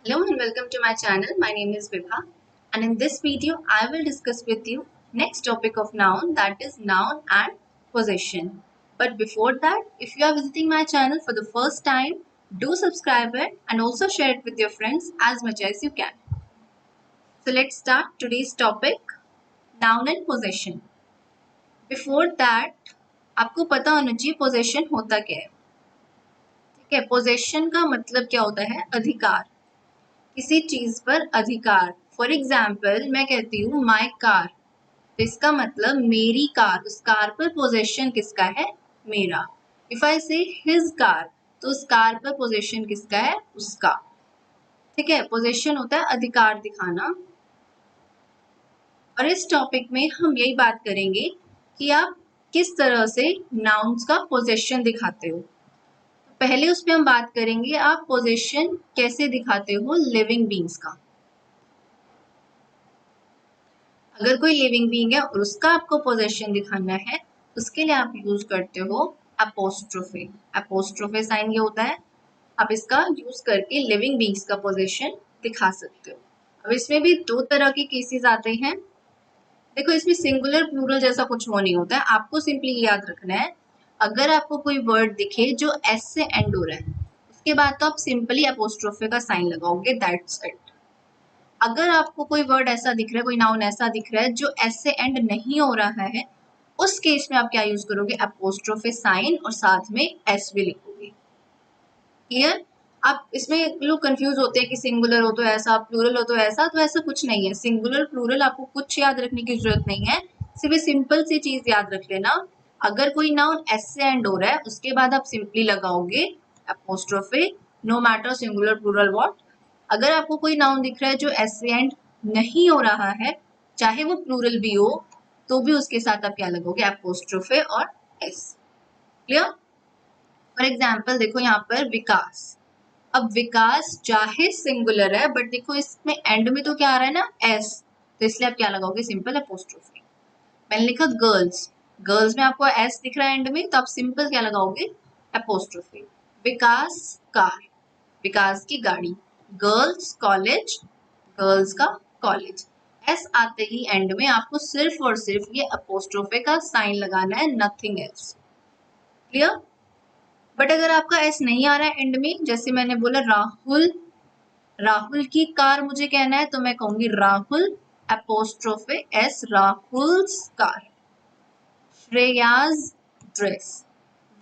Hello and welcome to my channel. My name is Vibha, and in this video I will discuss with you next topic of noun, that is noun and possession. But before that, if you are visiting my channel for the first time, do subscribe it and also share it with your friends as much as you can. So let's start today's topic, noun and possession. Before that, आपको पता होना चाहिए possession होता क्या है. ठीक है, possession का मतलब क्या होता है? अधिकार, किसी चीज पर अधिकार. फॉर एग्जाम्पल मैं कहती हूँ माई कार, तो इसका मतलब मेरी कार, उस कार पर पोजेशन किसका है? मेरा. इफ आई से हिज कार, तो उस कार पर पोजेशन किसका है? उसका. ठीक है, पोजेशन होता है अधिकार दिखाना. और इस टॉपिक में हम यही बात करेंगे कि आप किस तरह से नाउन्स का पोजेशन दिखाते हो. पहले उस पर हम बात करेंगे आप पोजेशन कैसे दिखाते हो लिविंग बींग्स का. अगर कोई लिविंग बीइंग है और उसका आपको पोजेशन दिखाना है, उसके लिए आप यूज करते हो अपोस्ट्रोफे. अपोस्ट्रोफे साइन ये होता है, आप इसका यूज करके लिविंग बीइंग्स का पोजेशन दिखा सकते हो. अब इसमें भी दो तरह के केसेस आते हैं. देखो, इसमें सिंगुलर प्लूरल जैसा कुछ वो नहीं होता है. आपको सिंपली याद रखना है, अगर आपको कोई वर्ड दिखे जो एस से एंड हो रहा है, उसके बाद तो आप सिंपली अपोस्ट्रोफे का साइन लगाओगे, दैट्स इट. अगर आपको कोई वर्ड ऐसा दिख रहा है, कोई नाउन ऐसा दिख रहा है जो एस से एंड नहीं हो रहा है, उस केस में आप क्या यूज करोगे? अपोस्ट्रोफे साइन और साथ में एस भी लिखोगे. क्लियर? आप इसमें लोग कंफ्यूज होते हैं कि सिंगुलर हो तो ऐसा, प्लूरल हो तो ऐसा. तो ऐसा कुछ नहीं है. सिंगुलर प्लूरल आपको कुछ याद रखने की जरूरत नहीं है. सिर्फ सिंपल सी चीज याद रख लेना, अगर कोई नाउन एस से एंड हो रहा है, उसके बाद आप सिंपली लगाओगे apostrophe, no matter singular plural what. अगर आपको कोई नाउन दिख रहा है जो एस से एंड नहीं हो रहा है, चाहे वो प्लूरल भी हो, तो भी उसके साथ आप क्या लगोगे? अपोस्ट्रोफे और एस. क्लियर? फॉर एग्जाम्पल देखो यहाँ पर विकास. अब विकास चाहे सिंगुलर है, बट देखो इसमें एंड में तो क्या आ रहा है ना? एस. तो इसलिए आप क्या लगाओगे? Simple apostrophe. मैंने लिखा गर्ल्स, गर्ल्स में आपको एस दिख रहा है एंड में, तो आप सिंपल क्या लगाओगे? अपोस्ट्रोफी. विकास कार, विकास की गाड़ी. गर्ल्स कॉलेज, गर्ल्स का कॉलेज. एस आते ही एंड में आपको सिर्फ और सिर्फ ये अपोस्ट्रोफे का साइन लगाना है, नथिंग एल्स. क्लियर? बट अगर आपका एस नहीं आ रहा है एंड में, जैसे मैंने बोला राहुल, राहुल की कार मुझे कहना है, तो मैं कहूंगी Rahul apostrophe S, Rahul's car. Shreya's dress,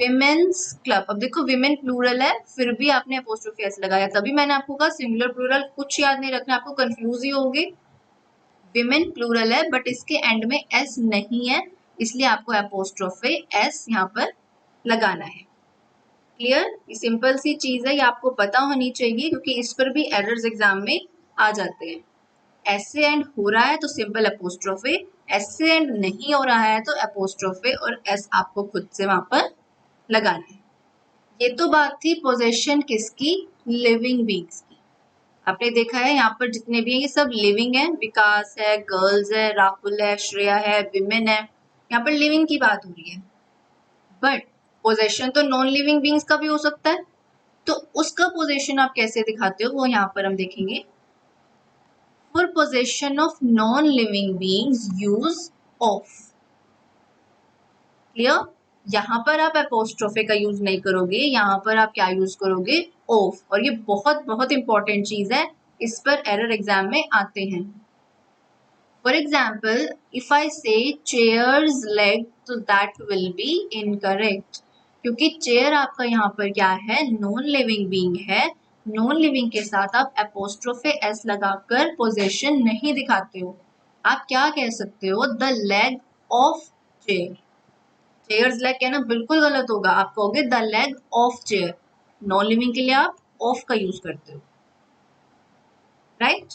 women's club. अब देखो विमेन प्लूरल है, फिर भी आपने अपोस्ट्रोफे एस लगाया, तभी मैंने आपको कहा सिंगुलर प्लूरल कुछ याद नहीं रखना, आपको कंफ्यूज ही होगे. विमेन प्लूरल है बट इसके एंड में एस नहीं है, इसलिए आपको अपोस्ट्रोफे एस यहाँ पर लगाना है. क्लियर? ये सिंपल सी चीज है, ये आपको पता होनी चाहिए, क्योंकि इस पर भी एरर्स एग्जाम में आ जाते हैं. एस से एंड हो रहा है तो सिंपल अपोस्ट्रोफे, एस से एंड नहीं हो रहा है तो अपोस्ट्रोफे और एस आपको खुद से वहां पर लगाना है. ये तो बात थी पोजेशन किसकी? लिविंग बींग्स की. आपने देखा है यहाँ पर जितने भी हैं ये सब लिविंग है. विकास है, गर्ल्स है, राहुल है, श्रेया है, विमेन है, यहाँ पर लिविंग की बात हो रही है. बट पोजेशन तो नॉन लिविंग बींग्स का भी हो सकता है, तो उसका पोजेशन आप कैसे दिखाते हो वो यहाँ पर हम देखेंगे. For possession of non living beings use of. Clear? यहाँ पर आप अपोस्ट्रोफे का यूज नहीं करोगे, यहाँ पर आप क्या यूज करोगे? ऑफ. और ये बहुत बहुत इंपॉर्टेंट चीज है, इस पर एरर एग्जाम में आते हैं. फॉर एग्जाम्पल इफ आई से चेयर्स लेग, तो दैट विल बी इनकरेक्ट, क्योंकि चेयर आपका यहाँ पर क्या है? नॉन लिविंग बीइंग है. नॉन लिविंग के साथ आप अपोस्ट्रोफे एस लगाकर पोजेशन नहीं दिखाते हो. आप क्या कह सकते हो? The leg of chair. Chairs leg कहना बिल्कुल गलत होगा, आप कहोगे the leg of chair. Non living के लिए आप ऑफ का यूज करते हो, राइट?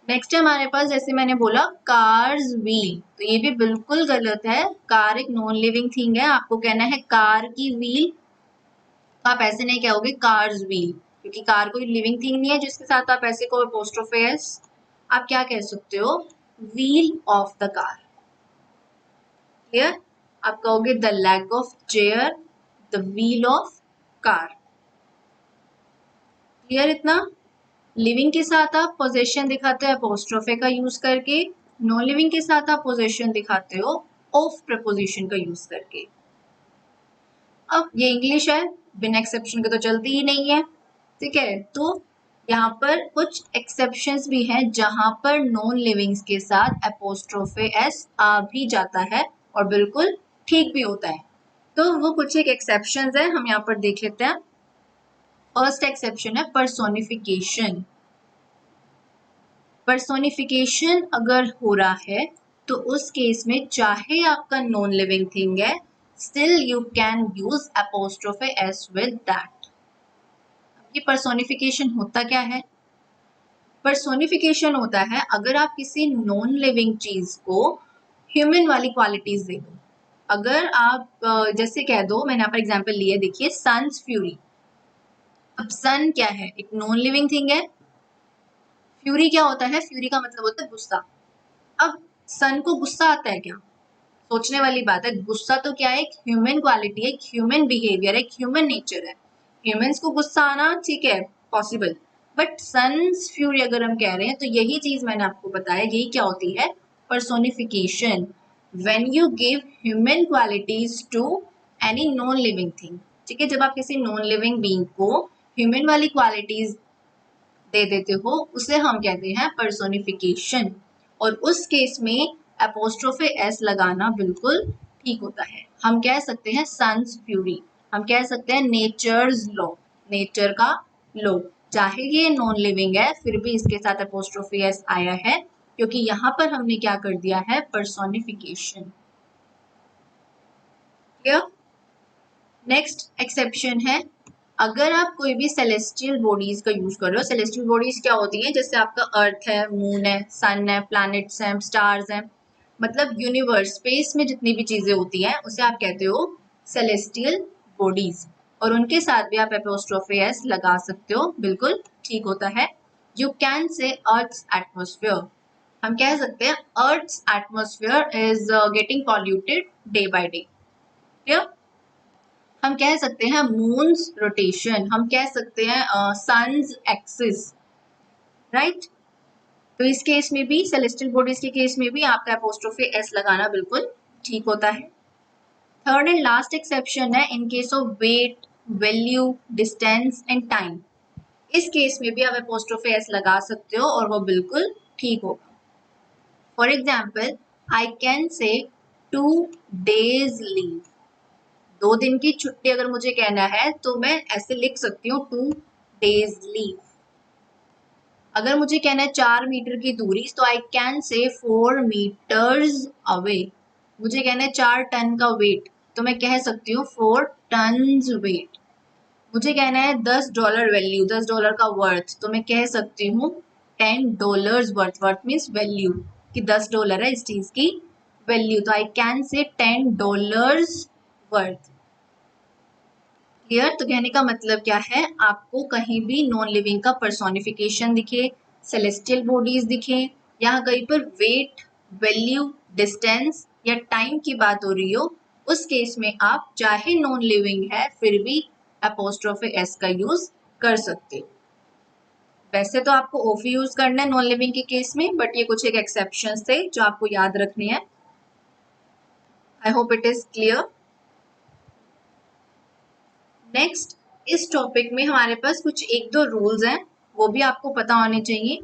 नेक्स्ट है हमारे पास, जैसे मैंने बोला कार्स व्हील, तो ये भी बिल्कुल गलत है. कार एक नॉन लिविंग थिंग है, आपको कहना है कार की व्हील. तो आप ऐसे नहीं कहोगे कार्स व्हील, क्योंकि कार कोई लिविंग थिंग नहीं है जिसके साथ आप ऐसे को अपोस्ट्रोफे एस. आप क्या कह सकते हो? Wheel of the car. Clear? आप कहोगे the leg of chair, the wheel of car. Clear इतना? लिविंग के साथ आप पोजेशन दिखाते हो अपोस्ट्रोफे का यूज करके, नॉन लिविंग के साथ आप पोजेशन दिखाते हो ऑफ प्रपोजिशन का यूज करके। अब ये इंग्लिश है, बिना एक्सेप्शन के तो चलती ही नहीं है, ठीक है। तो यहाँ पर कुछ एक्सेप्शंस भी हैं जहां पर नॉन लिविंग्स के साथ अपोस्ट्रोफे एस आ भी जाता है और बिल्कुल ठीक भी होता है। तो वो कुछ एक एक्सेप्शंस है, हम यहाँ पर देख लेते हैं। फर्स्ट एक्सेप्शन है पर्सोनिफिकेशन। पर्सोनिफिकेशन अगर हो रहा है तो उस केस में चाहे आपका नॉन लिविंग थिंग है, still you can use apostrophe S with that. ये पर्सोनिफिकेशन होता क्या है? पर्सोनिफिकेशन होता है अगर आप किसी नॉन लिविंग चीज को ह्यूमन वाली क्वालिटीज दे दो। अगर आप जैसे कह दो, मैंने यहाँ पर एग्जांपल लिया, देखिए सन्स फ्यूरी। अब सन क्या है? एक नॉन लिविंग थिंग है। फ्यूरी क्या होता है? फ्यूरी का मतलब होता है गुस्सा। अब सन को गुस्सा आता है क्या? सोचने वाली बात है। गुस्सा तो क्या है? एक ह्यूमन क्वालिटी है, एक ह्यूमन बिहेवियर है, एक ह्यूमन नेचर है। ह्यूमंस को गुस्सा आना ठीक है, पॉसिबल, बट सन्स फ्यूरी अगर हम कह रहे हैं तो यही चीज मैंने आपको बताया, यही क्या होती है? Personification. When you give human qualities to any non living thing, ठीक है। जब आप किसी नॉन लिविंग बीइंग को ह्यूमन वाली क्वालिटीज दे देते हो, उसे हम कहते हैं पर्सोनिफिकेशन। और उस केस में अपोस्ट्रोफे एस लगाना बिल्कुल ठीक होता है। हम कह सकते हैं सन्स फ्यूरी, हम कह सकते हैं नेचर्स लॉ, नेचर का लॉ। चाहे ये नॉन लिविंग है फिर भी इसके साथ अपोस्ट्रोफे एस आया है, क्योंकि यहाँ पर हमने क्या कर दिया है? पर्सोनिफिकेशन। क्लियर? नेक्स्ट एक्सेप्शन है अगर आप कोई भी सेलेस्टियल बॉडीज का यूज कर रहे हो। सेलेस्टियल बॉडीज क्या होती हैं? जैसे आपका अर्थ है, मून है, सन है, प्लैनेट्स हैं, स्टार्स हैं, मतलब यूनिवर्स, स्पेस में जितनी भी चीजें होती हैं उसे आप कहते हो सेलेस्टियल बॉडीज। और उनके साथ भी आप एपोस्ट्रोफे एस लगा सकते हो, बिल्कुल ठीक होता है। You can say earth's atmosphere. हम कह सकते हैं earth's atmosphere is getting polluted day by day. Clear? हम कह सकते हैं मून्स रोटेशन, हम कह सकते हैं सन्स एक्सिस, राइट। तो इस केस में भी, सेलेस्टियल बॉडीज के केस में भी आपका अपोस्ट्रोफे एस लगाना बिल्कुल ठीक होता है। थर्ड एंड लास्ट एक्सेप्शन है in case of weight, value, distance and time. इस केस में भी आप अपोस्ट्रोफे एस लगा सकते हो और वो बिल्कुल ठीक होगा। For example, I can say 2 days leave. 2 दिन की छुट्टी अगर मुझे कहना है तो मैं ऐसे लिख सकती हूँ 2 days लीव। अगर मुझे कहना है 4 मीटर की दूरी, तो I can say 4 meters away. मुझे कहना है 4 टन का वेट, तो मैं कह सकती हूँ 4 tons वेट। मुझे कहना है $10 वैल्यू, $10 का वर्थ, तो मैं कह सकती हूँ $10 वर्थ। वर्थ मीन्स वैल्यू, कि $10 है इस चीज की वैल्यू, तो I can say $10 worth. Clear? तो कहने का मतलब क्या है? आपको कहीं भी नॉन लिविंग का पर्सोनिफिकेशन दिखे, सेलेस्टियल बॉडीज दिखे, या कहीं पर वेट, वैल्यू, डिस्टेंस या टाइम की बात हो रही हो, उस केस में आप चाहे नॉन लिविंग है फिर भी अपोस्ट्रोफे एस का यूज कर सकते हो। वैसे तो आपको ओफ यूज करना है नॉन लिविंग के केस में, बट ये कुछ एक एक्सेप्शंस थे जो आपको याद रखने हैं। I hope it is clear. Next, इस टॉपिक में हमारे पास कुछ 1-2 रूल्स हैं, वो भी आपको पता होने चाहिए।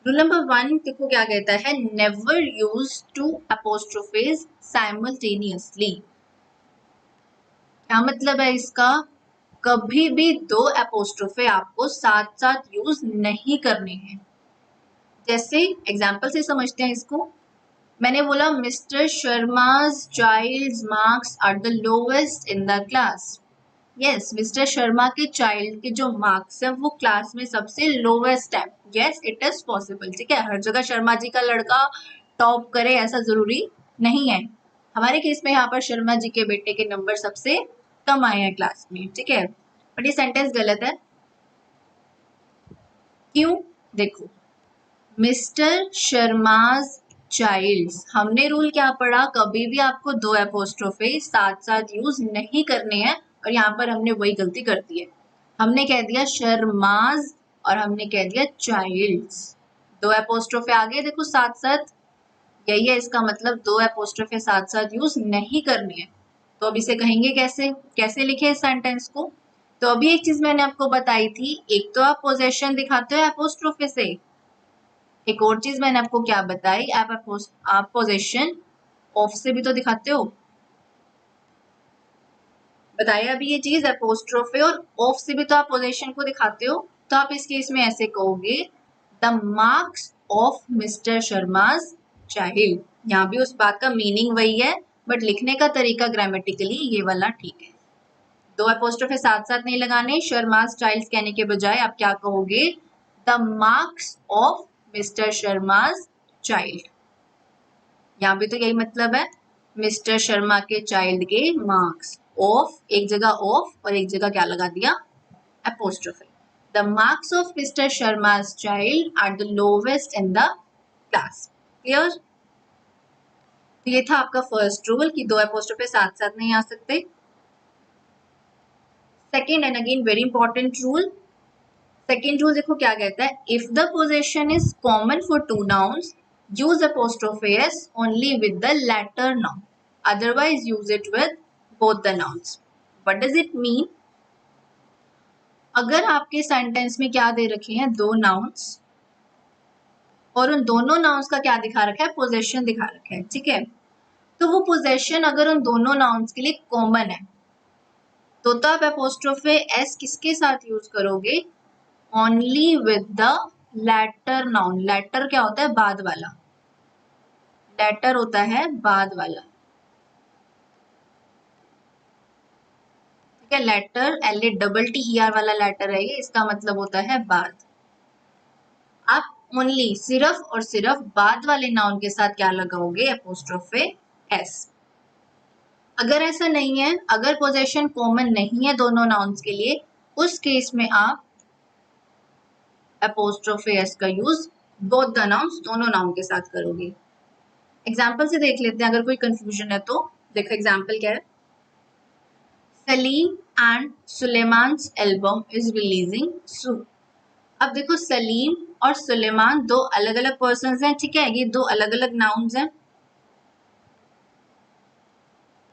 रूल नंबर 1 देखो क्या कहता है, नेवर यूज 2 अपोस्ट्रोफेज साइमल्टेनियसली। क्या मतलब है इसका? कभी भी 2 अपोस्ट्रोफे आपको साथ साथ यूज नहीं करने हैं। जैसे एग्जाम्पल से समझते हैं इसको। मैंने बोला mister Sharma's child's marks are the lowest in the class। Yes, mister Sharma के चाइल्ड के जो मार्क्स हैं वो क्लास में सबसे लोवेस्ट है। यस, इट इज पॉसिबल, ठीक है। हर जगह शर्मा जी का लड़का टॉप करे ऐसा जरूरी नहीं है। हमारे केस में यहाँ पर शर्मा जी के बेटे के नंबर सबसे कम आए हैं क्लास में, ठीक है। बट ये सेंटेंस गलत है। क्यों? देखो, मिस्टर शर्माज चाइल्ड्स, हमने रूल क्या पढ़ा? कभी भी आपको 2 अपोस्ट्रोफे साथ साथ यूज नहीं करने हैं, और यहाँ पर हमने वही गलती कर दी है। हमने कह दिया शर्माज और हमने कह दिया चाइल्ड्स। दो एपोस्ट्रोफे आगे देखो साथ साथ, यही है इसका मतलब, दो एपोस्ट्रोफे साथ साथ यूज नहीं करनी है। तो अब इसे कहेंगे कैसे, कैसे लिखे इस सेंटेंस को? तो अभी एक चीज मैंने आपको बताई थी, एक तो आप पोजेशन दिखाते हो एपोस्ट्रोफे से, एक और चीज मैंने आपको क्या बताई, आप पोजेशन ऑफ से भी तो दिखाते हो। बताया अभी ये चीज, एपोस्ट्रोफे और ऑफ से भी तो आप पोजेशन को दिखाते हो। तो आप इस केस में ऐसे कहोगे, the marks of mister Sharma's child. यहाँ भी उस बात का मीनिंग वही है, बट लिखने का तरीका ग्रामेटिकली ये वाला ठीक है। दो एपोस्ट्रोफे साथ साथ नहीं लगाने, शर्माज चाइल्ड कहने के बजाय आप क्या कहोगे, the marks of mister Sharma's child. यहाँ भी तो यही मतलब है, मिस्टर शर्मा के चाइल्ड के मार्क्स, ऑफ एक जगह ऑफ और एक जगह क्या लगा दिया, apostrophe. The marks of mister Sharma's child are the lowest in the class. Clear? तो ये था आपका फर्स्ट रूल कि दो एपोस्ट्रोफे साथ साथ नहीं आ सकते। Second and again very important rule, second rule देखो क्या कहता है, if the possession is common for two nouns use apostrophe s only with the latter noun, otherwise use it with both the nouns. What does it mean? अगर आपके sentence में क्या दे रखे हैं, दो नाउन्स, और उन दोनों नाउन्स का क्या दिखा रखा है, पोजेशन दिखा रखा है, ठीक है, तो वो पोजेशन अगर उन दोनों नाउन्स के लिए कॉमन है तो आप एपोस्ट्रोफे एस किसके साथ यूज करोगे, only with the latter noun. Latter क्या होता है, बाद वाला, लेटर होता है बाद वाला, ठीक है, लेटर LATTER वाला लेटर है ये, इसका मतलब होता है बाद। आप ओनली सिर्फ और सिर्फ बाद वाले नाउन के साथ क्या लगाओगे, एपोस्ट्रोफे एस। अगर ऐसा नहीं है, अगर पोजेशन कॉमन नहीं है दोनों नाउन्स के लिए, उस केस में आप एपोस्ट्रोफे एस का यूज बोथ द नाउन्स, दोनों नाउन के साथ करोगे। एग्जाम्पल से देख लेते हैं अगर कोई कंफ्यूजन है तो। देखो एग्जाम्पल क्या है, Salim and Sulaiman's album is releasing soon. अब देखो सलीम और सुलेमान दो अलग अलग पर्सन हैं, ठीक है, ये दो अलग अलग नाउन्स हैं,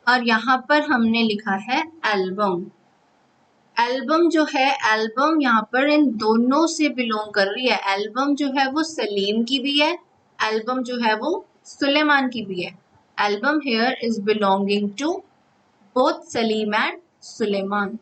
और यहाँ पर हमने लिखा है एल्बम। एल्बम जो है, एल्बम यहाँ पर इन दोनों से बिलोंग कर रही है। एल्बम जो है वो सलीम की भी है, एल्बम जो है वो सुलेमान की भी है। Album here is belonging to both Salim and Suleman.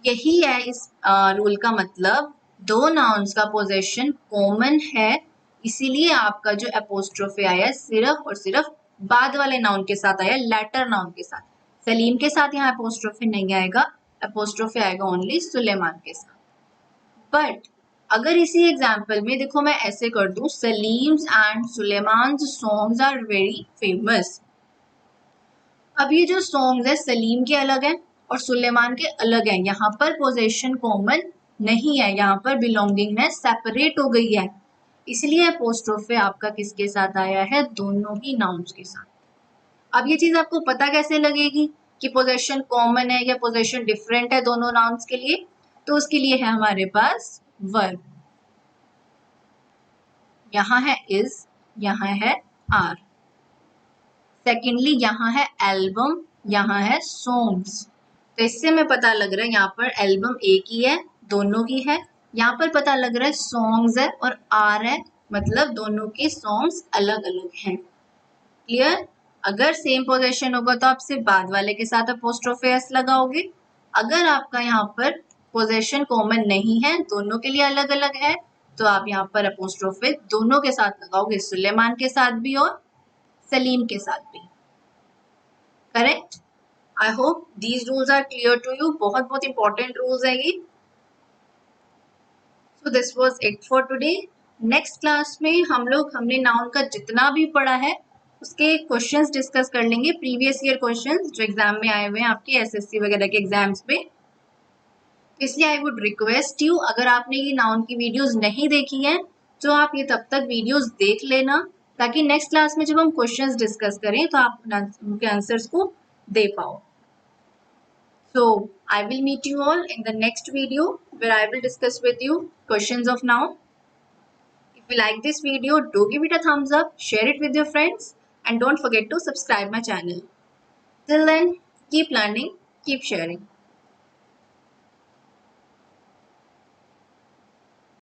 यही है इस रूल का मतलब, दो नाउन्स का पोजेशन कॉमन है, इसीलिए आपका जो एपोस्ट्रोफे आया सिर्फ और सिर्फ बाद वाले नाउन के साथ आया, लेटर नाउन के साथ। सलीम के साथ यहाँ एपोस्ट्रोफे नहीं आएगा, एपोस्ट्रोफे आएगा ओनली सुलेमान के साथ। बट अगर इसी एग्जाम्पल में देखो मैं ऐसे कर दूं, Salim's and Suleman songs are very famous. अब ये जो सॉन्ग्स है सलीम के अलग है और सुलेमान के अलग है, यहाँ पर पोजेशन कॉमन नहीं है, यहाँ पर बिलोंगिंगनेस सेपरेट हो गई है, इसलिए एपोस्ट्रोफे आपका किसके साथ आया है, दोनों ही नाउन्स के साथ। अब ये चीज आपको पता कैसे लगेगी कि पोजेशन कॉमन है या पोजेशन डिफरेंट है दोनों नाउन्स के लिए, तो उसके लिए है हमारे पास वर्ब। यहाँ है इज, यहाँ है आर। सेकेंडली यहाँ है एल्बम, यहाँ है सॉन्ग्स। तो इससे हमें पता लग रहा है यहाँ पर एल्बम एक ही है, दोनों की है, यहाँ पर पता लग रहा है सॉन्ग्स है और आर है, मतलब दोनों के सॉन्ग्स अलग अलग हैं। क्लियर? अगर सेम पोजीशन होगा तो आप सिर्फ बाद वाले के साथ अपोस्ट्रोफे एस लगाओगे। अगर आपका यहाँ पर पोजीशन कॉमन नहीं है, दोनों के लिए अलग अलग है, तो आप यहाँ पर अपोस्ट्रोफे दोनों के साथ लगाओगे, सुलेमान के साथ भी और सलीम के साथ भी। Correct? I hope these rules are clear to you. बहुत बहुत इंपॉर्टेंट रूल्स है ये। So this was it for today. Next class में हमने नाउन का जितना भी पढ़ा है उसके क्वेश्चंस डिस्कस कर लेंगे, प्रीवियस ईयर क्वेश्चंस जो एग्जाम में आए हुए हैं आपके एसएससी वगैरह के एग्जाम्स पे। इसलिए आई वुड रिक्वेस्ट यू, अगर आपने ये नाउन की वीडियोस नहीं देखी हैं तो आप ये तब तक वीडियोस देख लेना, ताकि नेक्स्ट क्लास में जब हम क्वेश्चंस डिस्कस करें तो आप उनके आंसर्स को दे पाओ। So I will meet you all in the next video where I will discuss with you questions of noun. If you like this video, do give it a thumbs up, share it with your friends, and don't forget to subscribe my channel. Till then, keep learning, keep sharing.